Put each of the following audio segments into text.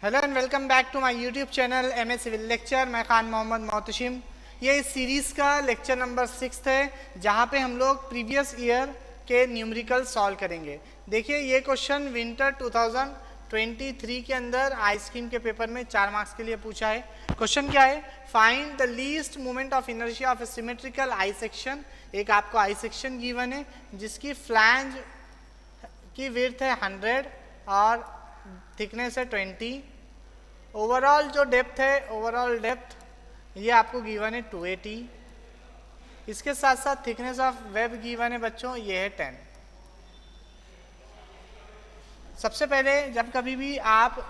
Hello and welcome back to my YouTube channel MA civil lecture. मैं खान मोहम्मद मोहतशिम। ये इस series का लेक्चर नंबर 6 है, जहाँ पे हम लोग प्रीवियस ईयर के न्यूमेरिकल सॉल्व करेंगे। देखिए, ये क्वेश्चन विंटर 2023 के अंदर आई स्कीम के पेपर में 4 मार्क्स के लिए पूछा है। क्वेश्चन क्या है? Find the least moment of inertia of A symmetrical I section. एक आपको आई सेक्शन गिवन है जिसकी फ्लैंज की विड्थ है 100 और थिकनेस है 20। ओवरऑल जो डेप्थ है, ओवरऑल डेप्थ ये आपको गिवन है 280। इसके साथ साथ थिकनेस ऑफ वेब गिवन है बच्चों, ये है 10। सबसे पहले जब कभी भी आप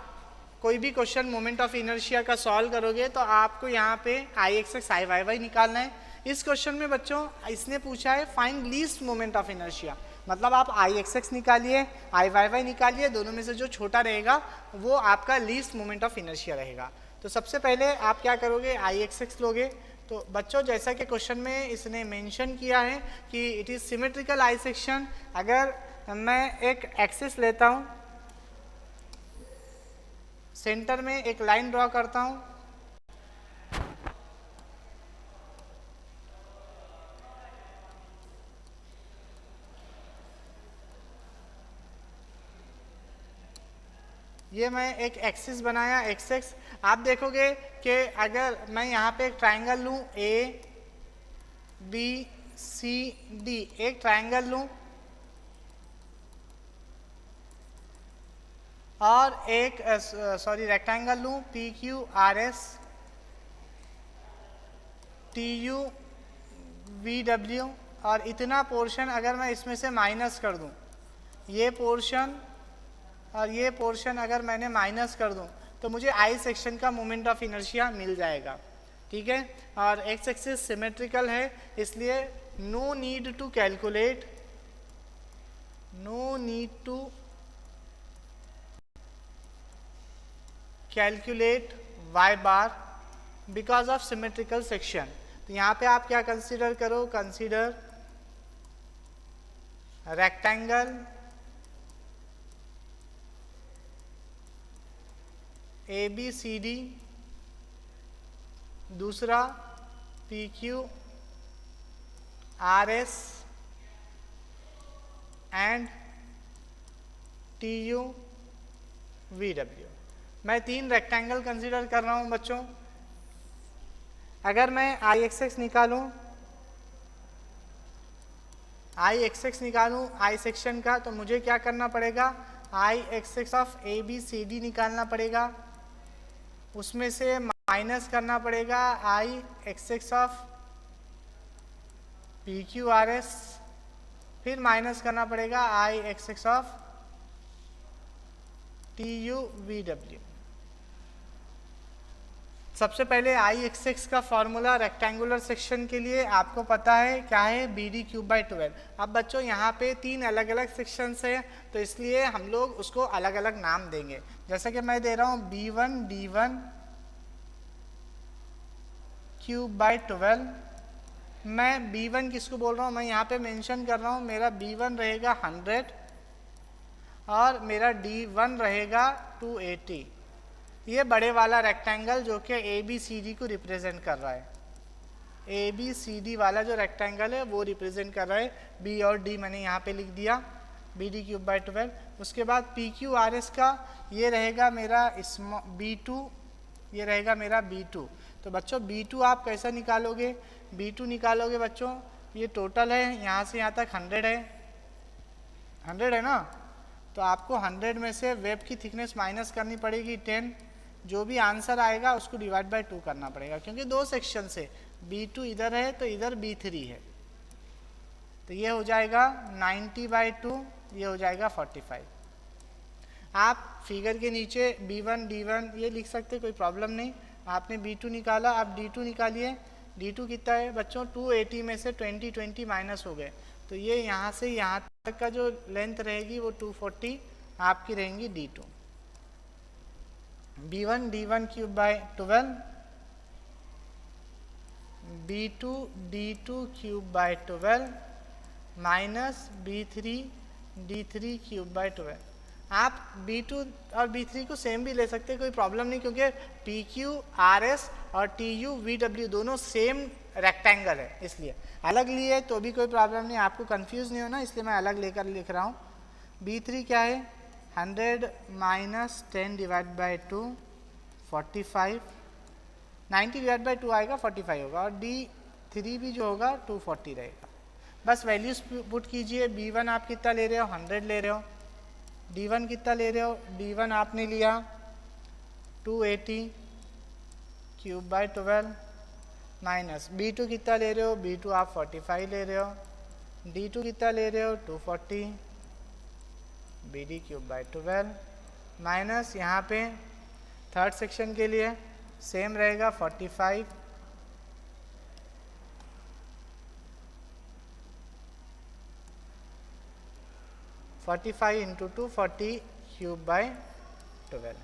कोई भी क्वेश्चन मोमेंट ऑफ इनर्शिया का सॉल्व करोगे तो आपको यहाँ पे आई एक्स आई वाई वाई निकालना है। इस क्वेश्चन में बच्चों इसने पूछा है find least moment of inertia, मतलब आप आई एक्स निकालिए, आई वाई वाई निकालिए, दोनों में से जो छोटा रहेगा वो आपका लीस्ट मोमेंट ऑफ इनर्शिया रहेगा। तो सबसे पहले आप क्या करोगे, आई एक्स लोगे। तो बच्चों जैसा कि क्वेश्चन में इसने मेंशन किया है कि it is symmetrical I section. अगर मैं एक एक्सिस लेता हूँ, सेंटर में एक लाइन ड्रॉ करता हूँ, ये मैं एक एक्सिस बनाया एक्स एक्स। आप देखोगे कि अगर मैं यहाँ पे एक ट्राइंगल लूँ, ए बी सी डी, एक ट्राइंगल लूँ और एक रेक्टेंगल लूँ, P Q R S T U V W, और इतना पोर्शन अगर मैं इसमें से माइनस कर दूँ, ये पोर्शन और ये पोर्शन अगर मैंने माइनस कर दूं तो मुझे आई सेक्शन का मोमेंट ऑफ इनर्शिया मिल जाएगा। ठीक है, और एक्स एक्सिस सिमेट्रिकल है इसलिए no need to calculate Y bar because of symmetrical section. तो यहाँ पे आप क्या कंसीडर करो, consider rectangle A B C D, दूसरा P Q R S and T U V W. मैं 3 रेक्टेंगल कंसीडर कर रहा हूं बच्चों। अगर मैं आई एक्स एक्स निकालूं, आई सेक्शन का, तो मुझे क्या करना पड़ेगा, I X X of A B C D निकालना पड़ेगा, उसमें से माइनस करना पड़ेगा I X X of P Q R S, फिर माइनस करना पड़ेगा I X X of T U V W. सबसे पहले आई एक्स एक्स का फॉर्मूला रेक्टेंगुलर सेक्शन के लिए आपको पता है क्या है, बी डी क्यूब बाई 12। अब बच्चों यहाँ पे 3 अलग अलग सेक्शंस है तो इसलिए हम लोग उसको अलग अलग नाम देंगे। जैसे कि मैं दे रहा हूँ B1D1 क्यूब बाई 12। मैं B1 किसको बोल रहा हूँ, मैं यहाँ पे मेंशन कर रहा हूँ, मेरा B1 रहेगा 100 और मेरा D1 रहेगा 280। ये बड़े वाला रेक्टेंगल जो कि ए बी सी डी को रिप्रेजेंट कर रहा है, ए बी सी डी वाला जो रेक्टेंगल है वो रिप्रेजेंट कर रहा है। बी और डी मैंने यहाँ पे लिख दिया, बी डी क्यूब बाई 12। उसके बाद पी क्यू आर एस का ये रहेगा मेरा B2, ये रहेगा मेरा B2। तो बच्चों B2 आप कैसा निकालोगे, B2 निकालोगे बच्चों, ये टोटल है यहाँ से यहाँ तक 100 है, 100 है ना, तो आपको 100 में से वेब की थिकनेस माइनस करनी पड़ेगी 10। जो भी आंसर आएगा उसको डिवाइड बाय 2 करना पड़ेगा, क्योंकि 2 सेक्शन से B2 इधर है तो इधर B3 है। तो ये हो जाएगा 90/2, ये हो जाएगा 45। आप फिगर के नीचे B1 D1 ये लिख सकते, कोई प्रॉब्लम नहीं। आपने B2 निकाला, आप D2 निकालिए। D2 कितना है बच्चों, 280 में से 20 माइनस हो गए, तो ये यहाँ से यहाँ तक का जो लेंथ रहेगी वो 240 आपकी रहेंगी D2। B1 D1 cube by 12, B2 D2 cube by 12 minus B3 D3 cube by 12। आप B2 और B3 को सेम भी ले सकते हैं, कोई प्रॉब्लम नहीं, क्योंकि PQRS और TUVW दोनों सेम रेक्टेंगल है, इसलिए अलग लिए तो भी कोई प्रॉब्लम नहीं, आपको कंफ्यूज नहीं होना, इसलिए मैं अलग लेकर लिख रहा हूँ। B3 क्या है 100 minus 10 divide by 2 45, 90 divide by 2 आएगा 45 होगा, और D3 भी जो होगा 240 रहेगा। बस वैल्यूज पुट कीजिए। B1 आप कितना ले रहे हो 100 ले रहे हो, D1 कितना ले रहे हो, D1 आपने लिया 280 क्यूब बाई 12 माइनस B2 कितना ले रहे हो, B2 आप 45 ले रहे हो, D2 कितना ले रहे हो 240 BD क्यूब बाई 12 माइनस यहाँ पे थर्ड सेक्शन के लिए सेम रहेगा 45 45 इंटू 240 क्यूब बाई 12।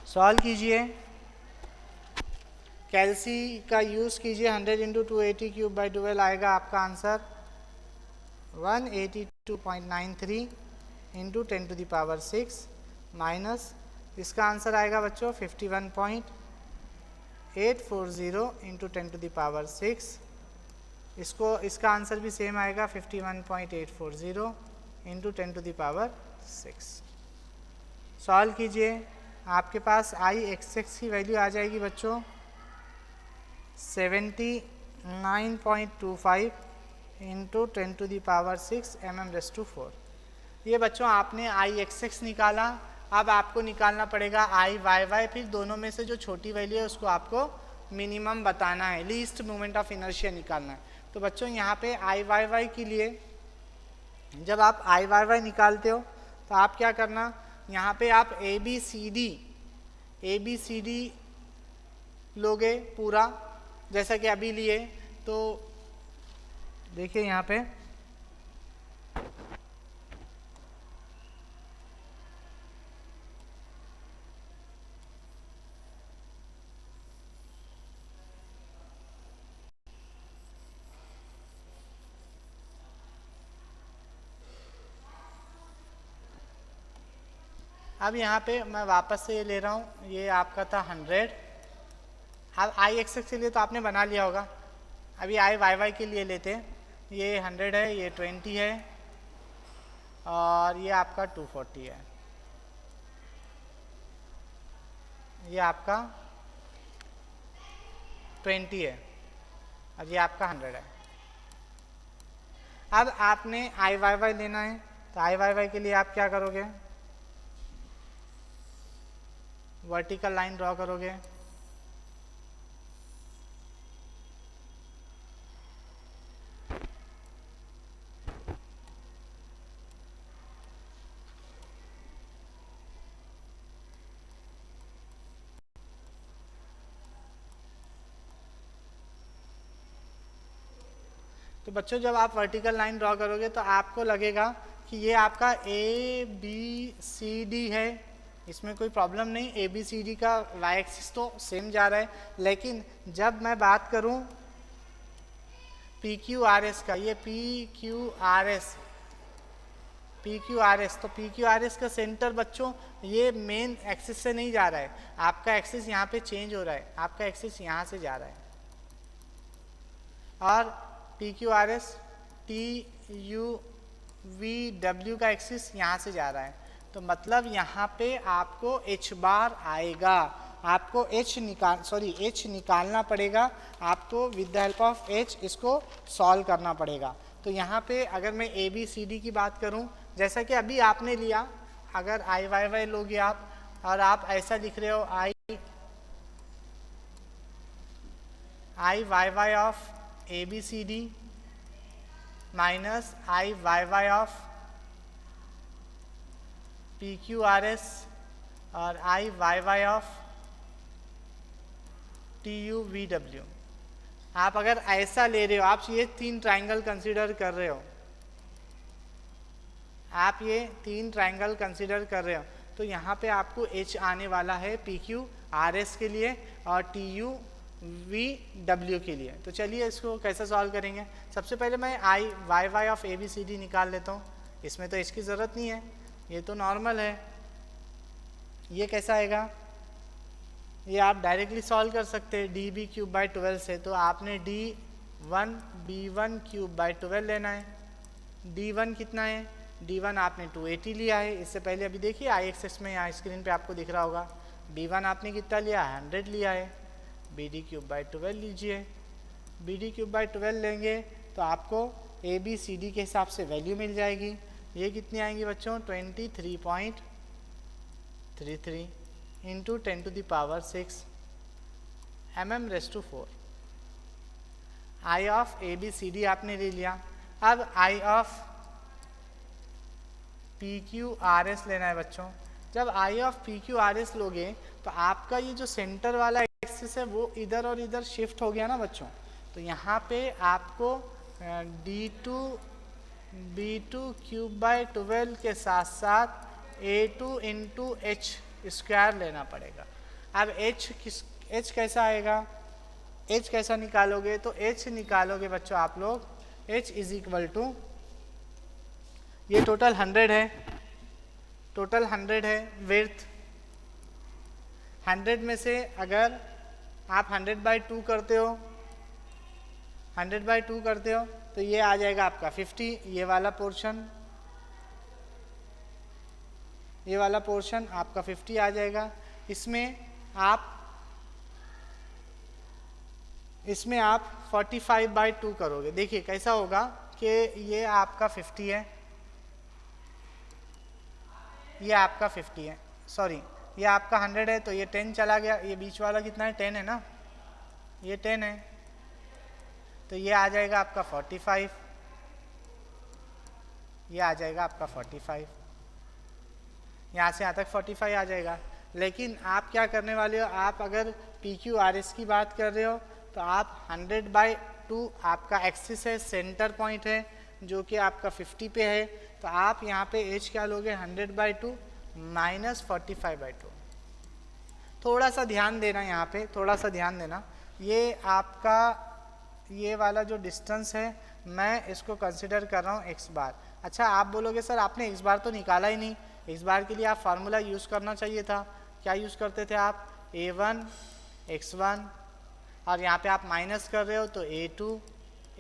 सॉल्व कीजिए, कैलसी का यूज़ कीजिए, 100 इंटू 280 क्यूब बाई 12 आएगा आपका answer 182.93 into 10 to the power 6 minus इसका आंसर आएगा बच्चों 51.840 इंटू 10 टू द पावर 6। इसका आंसर भी सेम आएगा 51.840 into 10 to the power 6। Solve कीजिए, आपके पास IXX की वैल्यू आ जाएगी बच्चों 79.25 into 10 to the power 6 mm/4। ये बच्चों आपने IXX निकाला, अब आपको निकालना पड़ेगा IYY, फिर दोनों में से जो छोटी वैल्यू है उसको आपको मिनिमम बताना है, लीस्ट मोमेंट ऑफ इनर्शिया निकालना है। तो बच्चों यहाँ पे IYY के लिए जब आप IYY निकालते हो तो आप क्या करना, यहाँ पे आप ABCD लोगे पूरा, जैसा कि अभी लिए, तो देखिए यहाँ पे अब यहाँ पे मैं वापस से ये ले रहा हूँ, ये आपका था 100। अब IXX के लिए तो आपने बना लिया होगा, अभी IYY के लिए लेते हैं। ये 100 है, ये 20 है, और ये आपका 240 है, ये आपका 20 है, और ये आपका 100 है। अब आपने IYY लेना है, तो IYY के लिए आप क्या करोगे, वर्टिकल लाइन ड्रॉ करोगे, तो बच्चों जब आप वर्टिकल लाइन ड्रॉ करोगे तो आपको लगेगा कि ये आपका ABCD है, इसमें कोई प्रॉब्लम नहीं, ABCD का वाई एक्सिस तो सेम जा रहा है। लेकिन जब मैं बात करूं PQRS का, ये PQRS, तो PQRS का सेंटर बच्चों ये मेन एक्सिस से नहीं जा रहा है, आपका एक्सिस यहाँ पे चेंज हो रहा है, आपका एक्सिस यहाँ से जा रहा है, और PQRS TUVW का एक्सिस यहाँ से जा रहा है। तो मतलब यहाँ पे आपको H बार आएगा, आपको H निकालना पड़ेगा, आपको with the help of H इसको सॉल्व करना पड़ेगा। तो यहाँ पे अगर मैं ABCD की बात करूँ, जैसा कि अभी आपने लिया, अगर IYY लोगे आप और आप ऐसा लिख रहे हो IYY of ABCD minus IYY of PQRS और IYY ऑफ TUVW, आप अगर ऐसा ले रहे हो, आप ये 3 ट्राइंगल कंसीडर कर रहे हो, आप ये 3 ट्राइंगल कंसीडर कर रहे हो, तो यहाँ पे आपको H आने वाला है PQRS के लिए और TUVW के लिए। तो चलिए इसको कैसे सॉल्व करेंगे। सबसे पहले मैं IYY ऑफ ABCD निकाल लेता हूँ, इसमें तो H की ज़रूरत नहीं है, ये तो नॉर्मल है, ये कैसा आएगा, ये आप डायरेक्टली सॉल्व कर सकते हैं डी बी क्यूब बाई 12 से। तो आपने D1 B1 क्यूब बाई 12 लेना है। D1 कितना है, D1 आपने 280 लिया है, इससे पहले अभी देखिए IXS में यहाँ स्क्रीन पे आपको दिख रहा होगा। B1 आपने कितना लिया, 100 लिया है। BD क्यूब बाई 12 लीजिए, BD क्यूब बाई 12 लेंगे तो आपको ABCD के हिसाब से वैल्यू मिल जाएगी। ये कितनी आएंगी बच्चों, 23.33 into 10 to the power 6 mm/4। I of ABCD आपने ले लिया। अब I ऑफ PQRS लेना है बच्चों। जब I ऑफ PQRS लोगे तो आपका ये जो सेंटर वाला एक्सिस है वो इधर और इधर शिफ्ट हो गया ना बच्चों। तो यहाँ पे आपको D2 B2 क्यूब बाई 12 के साथ साथ A2 इंटू H स्क्वायर लेना पड़ेगा। अब H कैसा आएगा, H कैसा निकालोगे, तो H निकालोगे बच्चों आप लोग, H इज इक्वल टू, ये टोटल 100 है, टोटल 100 है विड्थ। 100 में से अगर आप 100/2 करते हो, 100/2 करते हो तो ये आ जाएगा आपका 50। ये वाला पोर्शन आपका 50 आ जाएगा। इसमें आप 45/2 करोगे। देखिए कैसा होगा कि ये आपका 50 है, ये आपका 50 है, सॉरी ये आपका 100 है, तो ये 10 चला गया, ये बीच वाला कितना है, 10 है ना, ये 10 है, तो ये आ जाएगा आपका 45, ये आ जाएगा आपका 45, यहाँ से यहाँ तक 45 आ जाएगा। लेकिन आप क्या करने वाले हो, आप अगर PQRS की बात कर रहे हो तो आप 100/2 आपका एक्सिस है, सेंटर पॉइंट है जो कि आपका 50 पे है, तो आप यहाँ पे H क्या लोगे, 100/2 माइनस 45/2। थोड़ा सा ध्यान देना, यहाँ पे थोड़ा सा ध्यान देना, ये आपका ये वाला जो डिस्टेंस है मैं इसको कंसिडर कर रहा हूँ x बार। अच्छा आप बोलोगे सर आपने x बार तो निकाला ही नहीं, x बार के लिए आप फार्मूला यूज़ करना चाहिए था। क्या यूज़ करते थे आप, A1 x1, और यहाँ पे आप माइनस कर रहे हो तो A2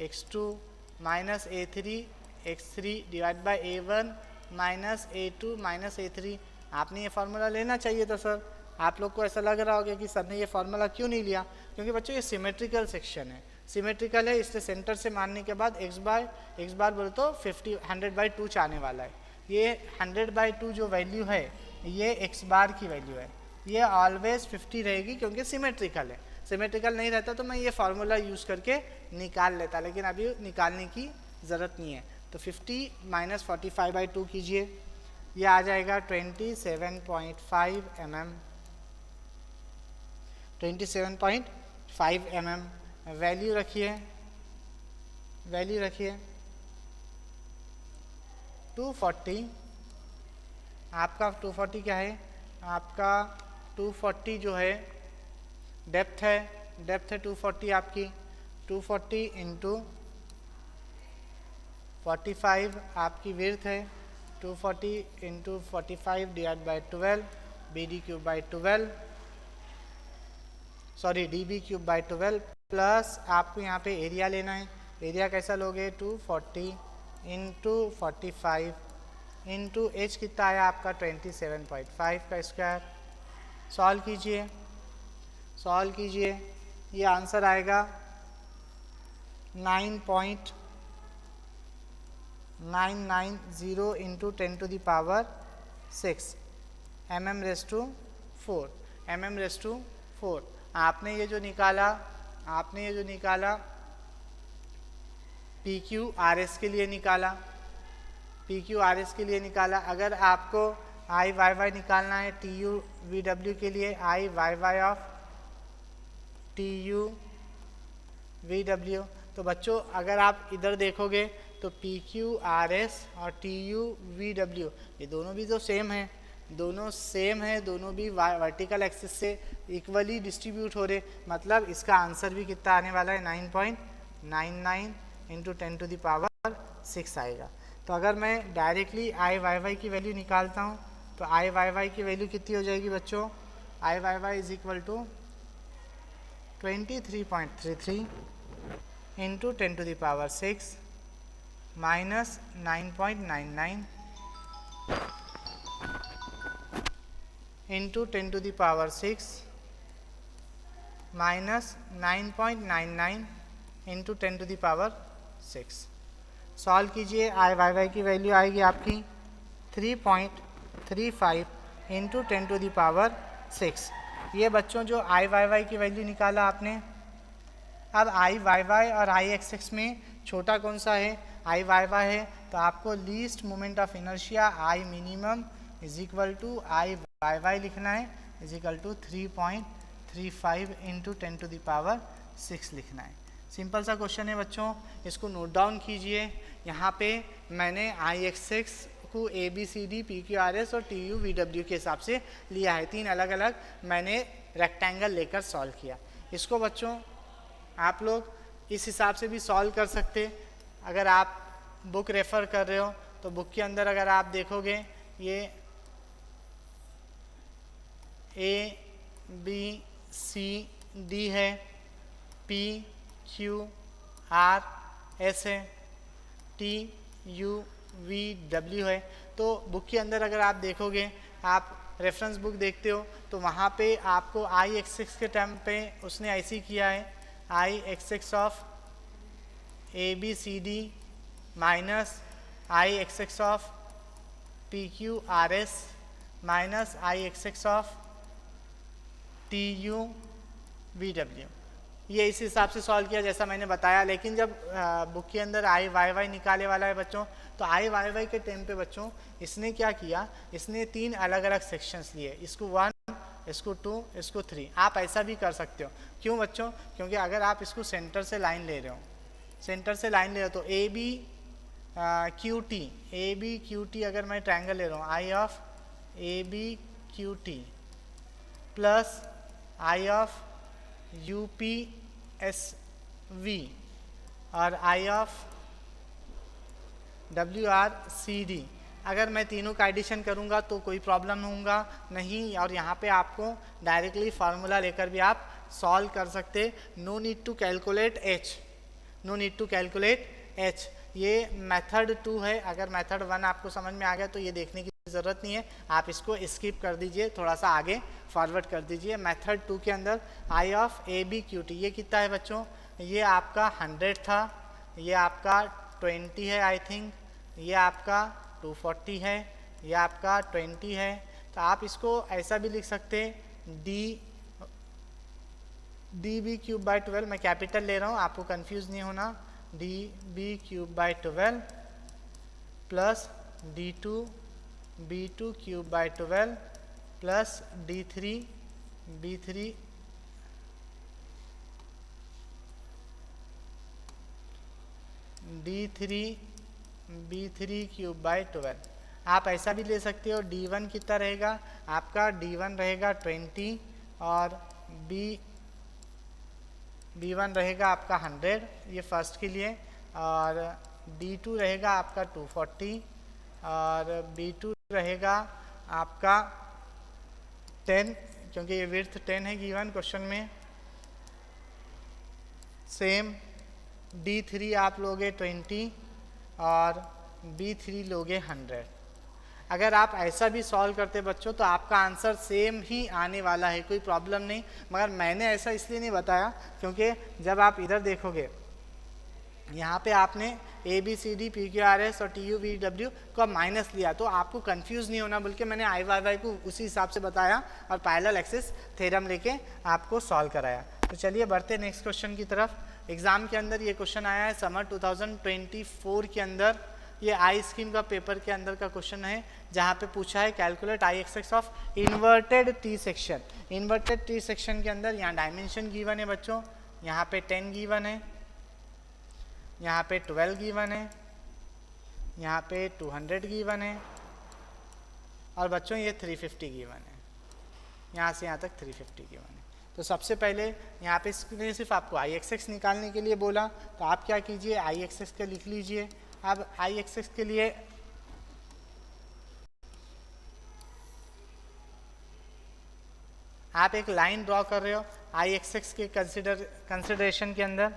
x2 minus A3 x3 divide by A1 minus A2 minus A3। आपने ये फार्मूला लेना चाहिए था सर। आप लोग को ऐसा लग रहा होगा कि सर ने ये फार्मूला क्यों नहीं लिया, क्योंकि बच्चों ये सिमेट्रिकल सेक्शन है, सिमेट्रिकल है, इसलिए सेंटर से मारने के बाद x बार बोले तो 100/2 चाहने वाला है। ये 100/2 जो वैल्यू है ये x बार की वैल्यू है, ये ऑलवेज 50 रहेगी क्योंकि सिमेट्रिकल है। सिमेट्रिकल नहीं रहता तो मैं ये फार्मूला यूज़ करके निकाल लेता, लेकिन अभी निकालने की ज़रूरत नहीं है। तो 50 माइनस 45/2 कीजिए, ये आ जाएगा 27.5 mm, 27.5 mm। वैल्यू रखिए 240, आपका 240 क्या है, आपका 240 जो है डेप्थ है 240 आपकी, 240 इंटू 45 आपकी विड्थ है, 240 into 45 divide by 12 BD cube by 12, sorry DB cube by 12, plus आपको यहाँ पे एरिया लेना है। एरिया कैसा लोगे, 240 इंटू 45 इंटू H कितना आया आपका 27.5 का स्क्वायर। सॉल्व कीजिए, ये आंसर आएगा 9.990 into 10 to the power 6 mm/4। आपने ये जो निकाला PQRS के लिए निकाला। अगर आपको IYY निकालना है TU/VW के लिए, IYY ऑफ TU/VW, तो बच्चों अगर आप इधर देखोगे तो PQRS और TU/VW ये दोनों भी तो सेम है, दोनों भी वर्टिकल एक्सिस से इक्वली डिस्ट्रीब्यूट हो रहे, मतलब इसका आंसर भी कितना आने वाला है 9.99 इंटू 10 टू द पावर 6 आएगा। तो अगर मैं डायरेक्टली आई वाई वाई की वैल्यू निकालता हूँ तो आई वाई वाई की वैल्यू कितनी हो जाएगी बच्चों? I Y Y is equal to 23.33 into 10⁻6 minus 9.99 into 10⁻6 minus 9.99 into 10⁻6। Solve कीजिए, आई वाई वाई की वैल्यू आएगी आपकी 3.35 इंटू 10⁻6। ये बच्चों जो आई वाई वाई की वैल्यू निकाला आपने। अब आई वाई वाई और आई एक्स एक्स में छोटा कौन सा है? आई वाई वाई है, तो आपको least moment of inertia I minimum is equal to I Y Y लिखना है, इज इक्वल टू 3.35 इंटू 10⁻6 लिखना है। सिंपल सा क्वेश्चन है बच्चों, इसको नोट डाउन कीजिए। यहाँ पे मैंने आई एक्स एक्स को A B C D P Q R S और टी यू वी डब्ल्यू के हिसाब से लिया है। 3 अलग अलग मैंने रेक्टेंगल लेकर सॉल्व किया। इसको बच्चों आप लोग इस हिसाब से भी सॉल्व कर सकते। अगर आप बुक रेफ़र कर रहे हो तो बुक के अंदर अगर आप देखोगे ये ए बी सी डी है, पी क्यू आर एस है, टी यू वी डब्ल्यू है। तो बुक के अंदर अगर आप देखोगे, आप रेफरेंस बुक देखते हो तो वहाँ पे आपको आई एक्स एक्स के टाइम पे उसने ऐसे किया है, I X X of A B C D minus I X X of P Q R S minus I X X of T U V W, ये इस हिसाब से सॉल्व किया जैसा मैंने बताया। लेकिन जब बुक के अंदर आई वाई वाई निकाले वाला है बच्चों, तो आई वाई वाई के टाइम पे बच्चों इसने क्या किया, इसने 3 अलग अलग सेक्शंस लिए, इसको 1, इसको 2, इसको 3। आप ऐसा भी कर सकते हो। क्यों बच्चों? क्योंकि अगर आप इसको सेंटर से लाइन ले रहे हो, सेंटर से लाइन ले रहे हो तो A B Q T, A B Q T अगर मैं ट्रायंगल ले रहा हूँ, I of A B Q T plus I of U P S V और I of W R C D, अगर मैं तीनों का एडिशन करूंगा तो कोई प्रॉब्लम होगा नहीं। और यहाँ पे आपको डायरेक्टली फार्मूला लेकर भी आप सॉल्व कर सकते। No need to calculate H, no need to calculate H. ये मेथड 2 है। अगर मेथड 1 आपको समझ में आ गया तो ये देखने की ज़रूरत नहीं है, आप इसको स्किप कर दीजिए, थोड़ा सा आगे फॉरवर्ड कर दीजिए। मेथड 2 के अंदर I of A B Q T, ये कितना है बच्चों? ये आपका 100 था, ये आपका 20 है आई थिंक, ये आपका 240 है, ये आपका 20 है। तो आप इसको ऐसा भी लिख सकते डी बी क्यूब बाई 12, मैं कैपिटल ले रहा हूँ, आपको कंफ्यूज नहीं होना, D B cube by 12 plus D2 B2 cube by 12 plus D3 B3 D3 B3 cube by 12। आप ऐसा भी ले सकते हो, D1 कितना रहेगा आपका? D1 रहेगा 20 और B1 रहेगा आपका 100, ये फर्स्ट के लिए, और D2 रहेगा आपका 240 और B2 रहेगा आपका 10, क्योंकि ये विड्थ 10 है गिवन क्वेश्चन में। सेम D3 आप लोगे 20 और B3 लोगे 100। अगर आप ऐसा भी सॉल्व करते बच्चों तो आपका आंसर सेम ही आने वाला है, कोई प्रॉब्लम नहीं। मगर मैंने ऐसा इसलिए नहीं बताया क्योंकि जब आप इधर देखोगे यहाँ पे आपने A B C D P Q R S और टी यू वी डब्ल्यू को माइनस लिया, तो आपको कंफ्यूज नहीं होना, बल्कि मैंने आई वाई वाई को उसी हिसाब से बताया और पैरेलल एक्सिस थ्योरम लेके आपको सॉल्व कराया। तो चलिए बढ़ते नेक्स्ट क्वेश्चन की तरफ। एग्जाम के अंदर ये क्वेश्चन आया है समर 2024 के अंदर, ये आई स्कीम का पेपर के अंदर का क्वेश्चन है, जहाँ पे पूछा है calculate I X X of inverted T section. Inverted T section के अंदर यहाँ डायमेंशन गिवन है बच्चों, यहाँ पे 10 गिवन है, यहाँ पे 12 गिवन है, यहाँ पे 200 गिवन है और बच्चों ये 350 गिवन है, यहाँ से यहाँ तक 350 गिवन है। तो सबसे पहले यहाँ पे सिर्फ आपको आई एक्स एक्स निकालने के लिए बोला, तो आप क्या कीजिए आई एक्स एक्स का लिख लीजिए। अब आई एक्सिस के लिए आप एक लाइन ड्रॉ कर रहे हो आई एक्सिस के कंसिडरेशन के अंदर।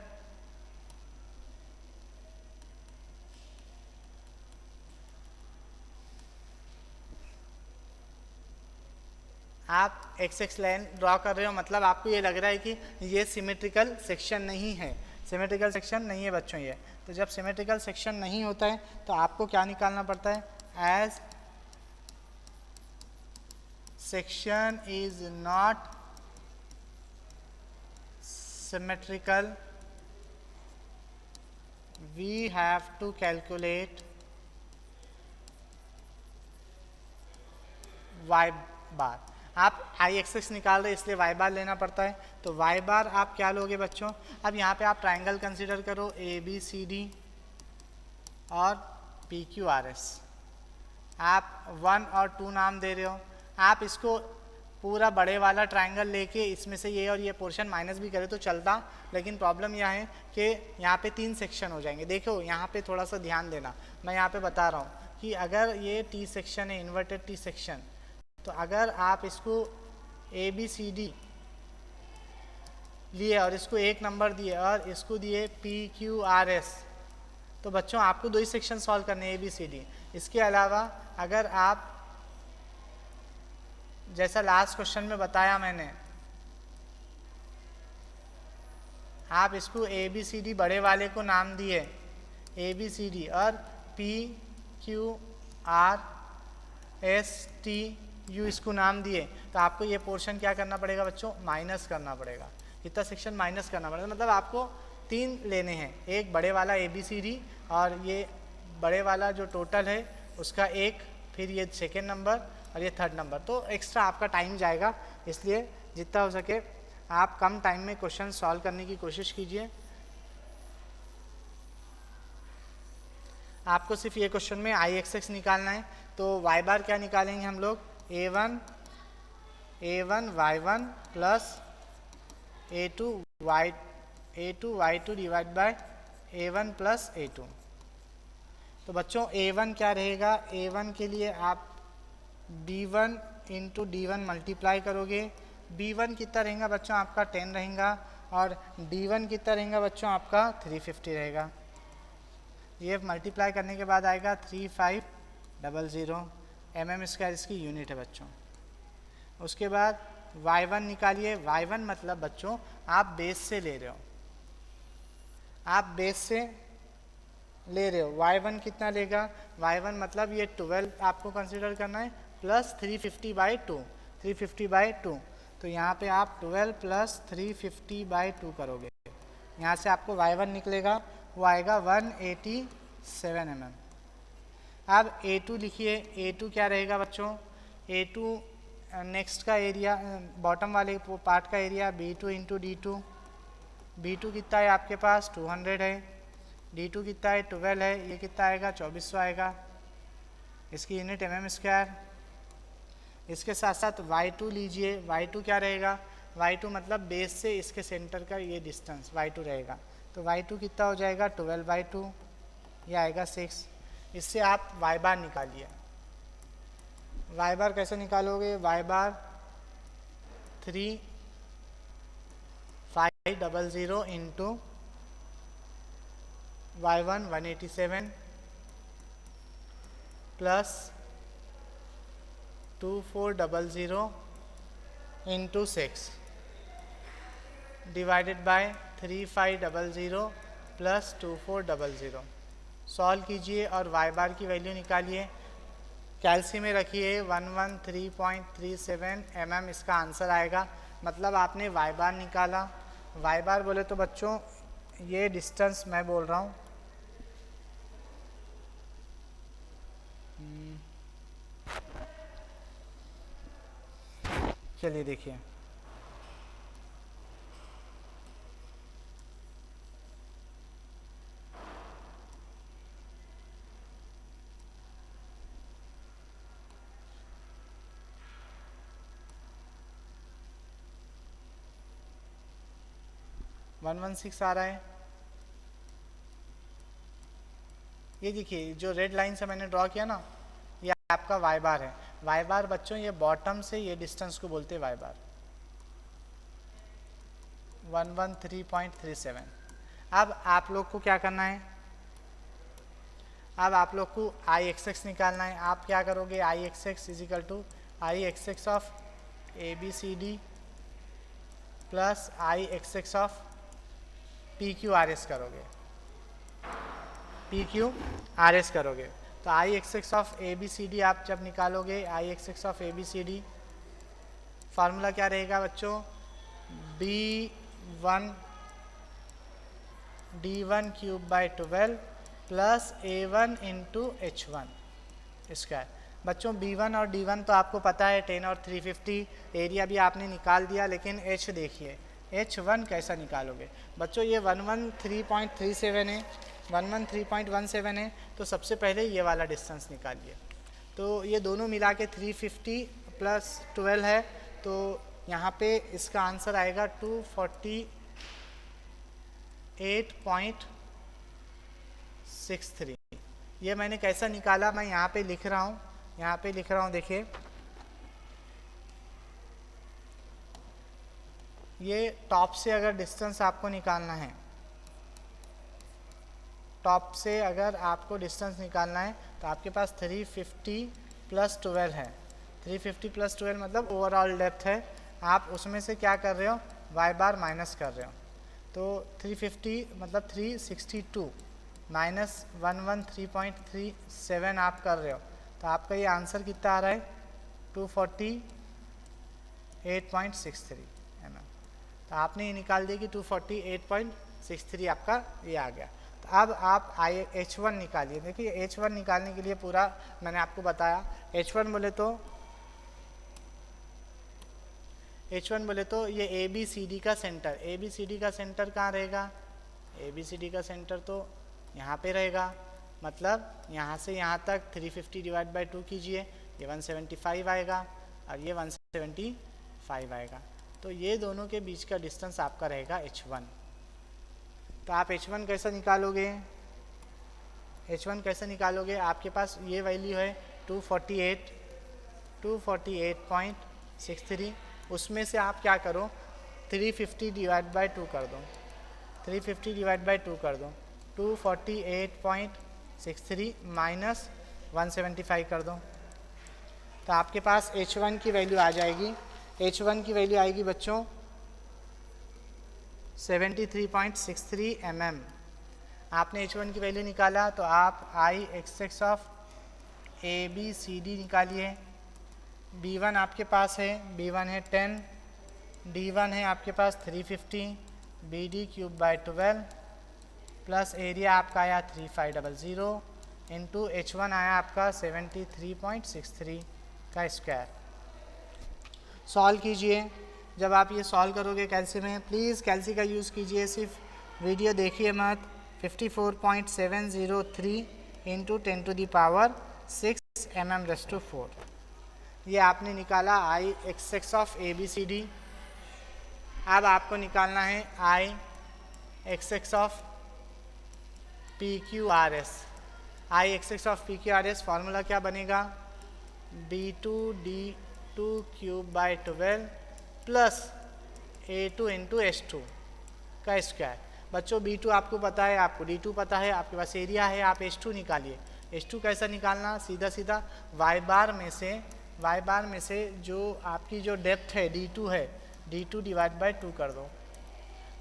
आप एक्स लाइन ड्रॉ कर रहे हो, मतलब आपको ये लग रहा है कि ये सिमेट्रिकल सेक्शन नहीं है, सिमेट्रिकल सेक्शन नहीं है बच्चों ये। तो जब सिमेट्रिकल सेक्शन नहीं होता है तो आपको क्या निकालना पड़ता है, as section is not symmetrical we have to calculate Y bar. आप आई एक्सिस निकाल रहे इसलिए वाई बार लेना पड़ता है, तो वाई बार आप क्या लोगे बच्चों। अब यहाँ पे आप ट्राइंगल कंसीडर करो ए बी सी डी और पी क्यू आर एस। आप 1 और 2 नाम दे रहे हो। आप इसको पूरा बड़े वाला ट्राइंगल लेके इसमें से ये और ये पोर्शन माइनस भी करे तो चलता, लेकिन प्रॉब्लम यह है कि यहाँ पे 3 सेक्शन हो जाएंगे। देखो यहाँ पे थोड़ा सा ध्यान देना, मैं यहाँ पे बता रहा हूँ कि अगर ये टी सेक्शन है, इन्वर्टेड टी सेक्शन, तो अगर आप इसको ए बी सी डी लिए और इसको 1 नंबर दिए और इसको दिए पी क्यू आर एस, तो बच्चों आपको 2 ही सेक्शन सॉल्व करने ए बी सी डी। इसके अलावा अगर आप जैसा लास्ट क्वेश्चन में बताया मैंने, आप इसको ए बी सी डी बड़े वाले को नाम दिए ए बी सी डी और P Q R S T U इसको नाम दिए, तो आपको ये पोर्शन क्या करना पड़ेगा बच्चों, माइनस करना पड़ेगा। कितना सेक्शन माइनस करना पड़ेगा, मतलब आपको 3 लेने हैं, एक बड़े वाला ए बी सी डी और ये बड़े वाला जो टोटल है उसका 1, फिर ये सेकेंड नंबर और ये थर्ड नंबर। तो एक्स्ट्रा आपका टाइम जाएगा, इसलिए जितना हो सके आप कम टाइम में क्वेश्चन सॉल्व करने की कोशिश कीजिए। आपको सिर्फ ये क्वेश्चन में आई एक्स एक्स निकालना है, तो वाई बार क्या निकालेंगे हम लोग, a1 y1 plus a2 y2 divide by a1 plus a2। तो बच्चों a1 क्या रहेगा, a1 के लिए आप b1 इंटू d1 मल्टीप्लाई करोगे। b1 कितना रहेगा बच्चों आपका 10 रहेगा और d1 कितना रहेगा बच्चों आपका 350 रहेगा। ये मल्टीप्लाई करने के बाद आएगा 3500 mm² इसकी यूनिट है बच्चों। उसके बाद y1 निकालिए। y1 मतलब बच्चों आप बेस से ले रहे हो, आप बेस से ले रहे हो। y1 कितना लेगा, y1 मतलब ये 12 आपको कंसीडर करना है प्लस 350/2, 350/2। तो यहाँ पे आप 12 प्लस 350/2 करोगे, यहाँ से आपको y1 निकलेगा, वो आएगा 187 mm। अब a2 लिखिए। a2 क्या रहेगा बच्चों, a2 नेक्स्ट का एरिया, बॉटम वाले पार्ट का area b2 into d2। b2 कितना है आपके पास 200 है, d2 कितना है 12 है, ये कितना आएगा 2400 आएगा, इसकी यूनिट mm²। इसके साथ साथ y2 लीजिए। y2 क्या रहेगा, y2 मतलब बेस से इसके सेंटर का ये डिस्टेंस y2 रहेगा, तो y2 कितना हो जाएगा 12/2, ये आएगा 6। इससे आप y बार निकालिए। y बार कैसे निकालोगे, y bar 3500 into y1 187 plus 2400 into 6 divided by 3500 plus 2400। Solve कीजिए और y बार की वैल्यू निकालिए। कैल्सी में रखिए 113.37 mm इसका आंसर आएगा, मतलब आपने y बार निकाला। y बार बोले तो बच्चों ये डिस्टेंस मैं बोल रहा हूँ, चलिए देखिए, वन 116 आ रहा है। ये देखिए जो रेड लाइन से मैंने ड्रॉ किया ना, ये आपका वाई बार है। वाई बार बच्चों ये बॉटम से ये डिस्टेंस को बोलते हैं वाई बार, 113.37। अब आप लोग को क्या करना है, अब आप लोग को आई एक्स एक्स निकालना है। आप क्या करोगे, I X X is equal to I X X of A B C D plus I X X of P Q R S करोगे, पी क्यू आर एस करोगे। तो I X X of A B C D आप जब निकालोगे, I X X of A B C D formula क्या रहेगा बच्चों, B one D one cube by 12 plus A one into H one square. बच्चों B1 और D1 तो आपको पता है 10 और 350, एरिया भी आपने निकाल दिया, लेकिन H देखिए H1 कैसा निकालोगे बच्चों। ये 113.37 है, 113.17 है, तो सबसे पहले ये वाला डिस्टेंस निकालिए। तो ये दोनों मिला के 350 प्लस 12 है, तो यहाँ पे इसका आंसर आएगा 248.63। ये मैंने कैसा निकाला, मैं यहाँ पे लिख रहा हूँ, यहाँ पे लिख रहा हूँ, देखिए ये टॉप से अगर डिस्टेंस आपको निकालना है, टॉप से अगर आपको डिस्टेंस निकालना है तो आपके पास 350 प्लस 12 है। 350 प्लस 12 मतलब ओवरऑल डेप्थ है, आप उसमें से क्या कर रहे हो, वाई बार माइनस कर रहे हो। तो 350 मतलब 362 माइनस 113.37 आप कर रहे हो, तो आपका ये आंसर कितना आ रहा है, 248.63 mm। तो आपने ये निकाल दिया कि 248.63 आपका ये आ गया। तो अब आप H1 निकालिए। देखिए H1 निकालने के लिए पूरा मैंने आपको बताया। H1 बोले तो ये ABCD का सेंटर, ABCD का सेंटर कहाँ रहेगा, ABCD का सेंटर तो यहाँ पे रहेगा, मतलब यहाँ से यहाँ तक 350 डिवाइड बाई 2 कीजिए, ये 175 आएगा और ये 175 आएगा। तो ये दोनों के बीच का डिस्टेंस आपका रहेगा H1। तो आप H1 कैसे निकालोगे, H1 कैसे निकालोगे, आपके पास ये वैल्यू है 248.63, उसमें से आप क्या करो 350 डिवाइड बाई 2 कर दो, 350 डिवाइड बाई 2 कर दो, 248.63 माइनस 175 कर दो, तो आपके पास H1 की वैल्यू आ जाएगी। H1 की वैल्यू आएगी बच्चों 73.63 mm। आपने H1 की वैल्यू निकाला तो आप I X X of A B C D निकालिए। B1 आपके पास है, B1 है 10, D1 है आपके पास 350, BD cube by 12 plus area आपका आया 3500 इंटू H1 आया आपका 73.63 का स्क्वायर। सॉल्व कीजिए। जब आप ये सॉल्व करोगे कैल्सी में, प्लीज़ कैल्सी का यूज़ कीजिए, सिर्फ वीडियो देखिए मत। 54.703 into 10 to the power 6 mm/4 ये आपने निकाला I X X of A B C D. अब आपको निकालना है I X X of P Q R S. I X X of P Q R S formula क्या बनेगा, B2D2 cube by 12 plus A2 into H2 का square. बच्चों B2 आपको पता है, आपको D2 पता है, आपके पास एरिया है, आप H2 निकालिए। H2 कैसा निकालना, सीधा सीधा वाई बार में से जो आपकी जो डेप्थ है D2 है, D2 डिवाइड बाई 2 कर दो।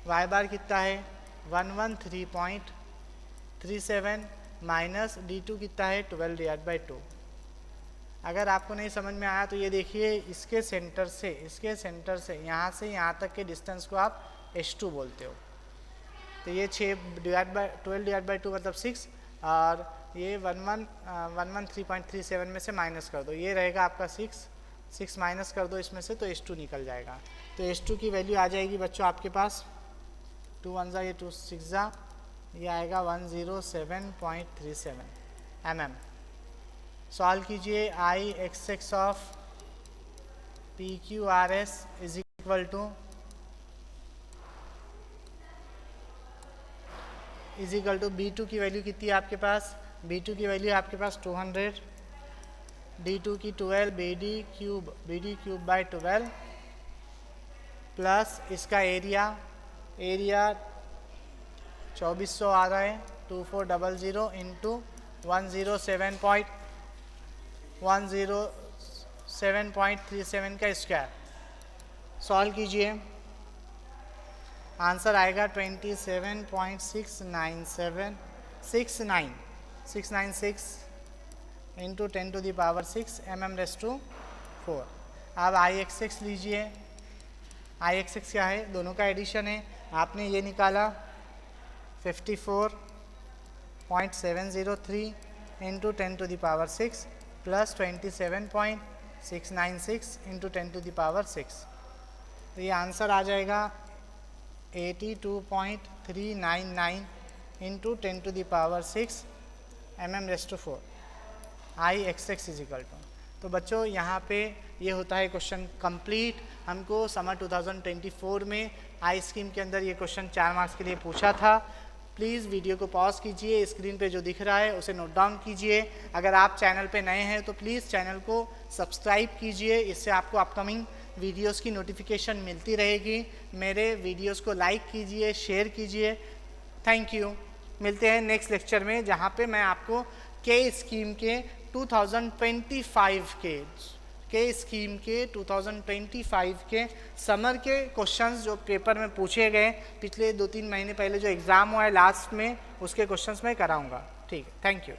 वाई बार कितना है 113.37 माइनस D2 कितना है 12 डिवाइड बाई 2। अगर आपको नहीं समझ में आया तो ये देखिए, इसके सेंटर से यहाँ से यहाँ तक के डिस्टेंस को आप H2 बोलते हो। तो ये 6 डिवाइड बाई 12 डिवाइड बाई 2 मतलब 6, और ये 113.37 में से माइनस कर दो, ये रहेगा आपका 6 माइनस कर दो इसमें से, तो H2 निकल जाएगा। तो H2 की वैल्यू आ जाएगी बच्चों आपके पास 2 1 ये 2 6 ये आएगा 107.37 mm। सॉल्व कीजिए। I X X of P Q R S is equal to B2 की वैल्यू कितनी है आपके पास B2 की वैल्यू आपके पास 200, D2 की 12, BD क्यूब बाई 12 प्लस इसका एरिया 2400 आ रहा है, 2400 इंटू 107.37 का स्क्वायर। सॉल्व कीजिए, आंसर आएगा 27.696 इंटू 10⁶ mm⁴। अब I(x(x) लीजिए, I(x(x) क्या है, दोनों का एडिशन है। आपने ये निकाला 54.703 इंटू 10⁶ प्लस 27.696 इंटू 10⁶। तो ये आंसर आ जाएगा 82.399 into 10⁶ mm⁴। I(x(x) is equal to. तो बच्चों यहाँ पे ये होता है क्वेश्चन कंप्लीट। हमको समर 2024 में आई स्कीम के अंदर ये क्वेश्चन 4 मार्क्स के लिए पूछा था। प्लीज़ वीडियो को पॉज कीजिए, स्क्रीन पे जो दिख रहा है उसे नोट डाउन कीजिए। अगर आप चैनल पे नए हैं तो प्लीज़ चैनल को सब्सक्राइब कीजिए, इससे आपको अपकमिंग वीडियोस की नोटिफिकेशन मिलती रहेगी। मेरे वीडियोस को लाइक कीजिए, शेयर कीजिए। Thank you. मिलते हैं नेक्स्ट लेक्चर में, जहाँ पे मैं आपको के स्कीम के 2025 के समर के क्वेश्चंस जो पेपर में पूछे गए पिछले 2-3 महीने पहले जो एग्ज़ाम हुआ है लास्ट में, उसके क्वेश्चंस मैं कराऊंगा। ठीक है, थैंक यू।